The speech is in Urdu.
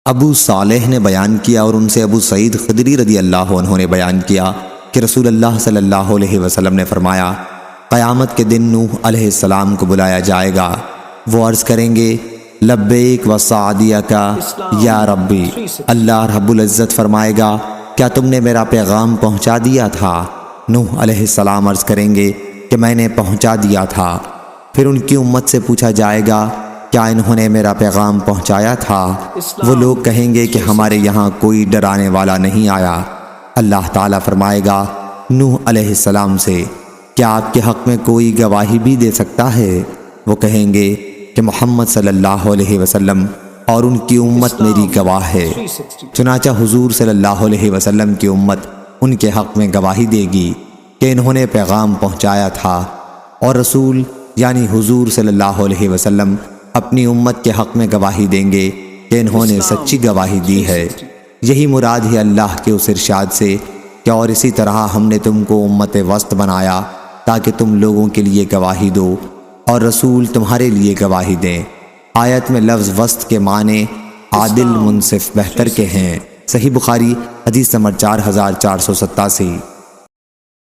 ابو صالح نے بیان کیا اور ان سے ابو سعید خدری رضی اللہ عنہ نے بیان کیا کہ رسول اللہ صلی اللہ علیہ وسلم نے فرمایا، قیامت کے دن نوح علیہ السلام کو بلایا جائے گا، وہ عرض کریں گے لبیک و سعدیک یا ربی۔ اللہ رب العزت فرمائے گا کیا تم نے میرا پیغام پہنچا دیا تھا؟ نوح علیہ السلام عرض کریں گے کہ میں نے پہنچا دیا تھا۔ پھر ان کی امت سے پوچھا جائے گا کیا انہوں نے میرا پیغام پہنچایا تھا؟ وہ لوگ کہیں گے کہ ہمارے یہاں کوئی ڈرانے والا نہیں آیا۔ اللہ تعالیٰ فرمائے گا نوح علیہ السلام سے کیا آپ کے حق میں کوئی گواہی بھی دے سکتا ہے؟ وہ کہیں گے کہ محمد صلی اللہ علیہ وسلم اور ان کی امت میری گواہ ہے۔ چنانچہ حضور صلی اللہ علیہ وسلم کی امت ان کے حق میں گواہی دے گی کہ انہوں نے پیغام پہنچایا تھا، اور رسول یعنی حضور صلی اللہ علیہ وسلم اپنی امت کے حق میں گواہی دیں گے کہ انہوں نے سچی گواہی دی ہے۔ یہی مراد ہے اللہ کے اس ارشاد سے کہ اور اسی طرح ہم نے تم کو امت وسط بنایا تاکہ تم لوگوں کے لیے گواہی دو اور رسول تمہارے لیے گواہی دیں۔ آیت میں لفظ وسط کے معنی عادل، منصف، بہتر کے ہیں۔ صحیح بخاری حدیث نمبر 4487۔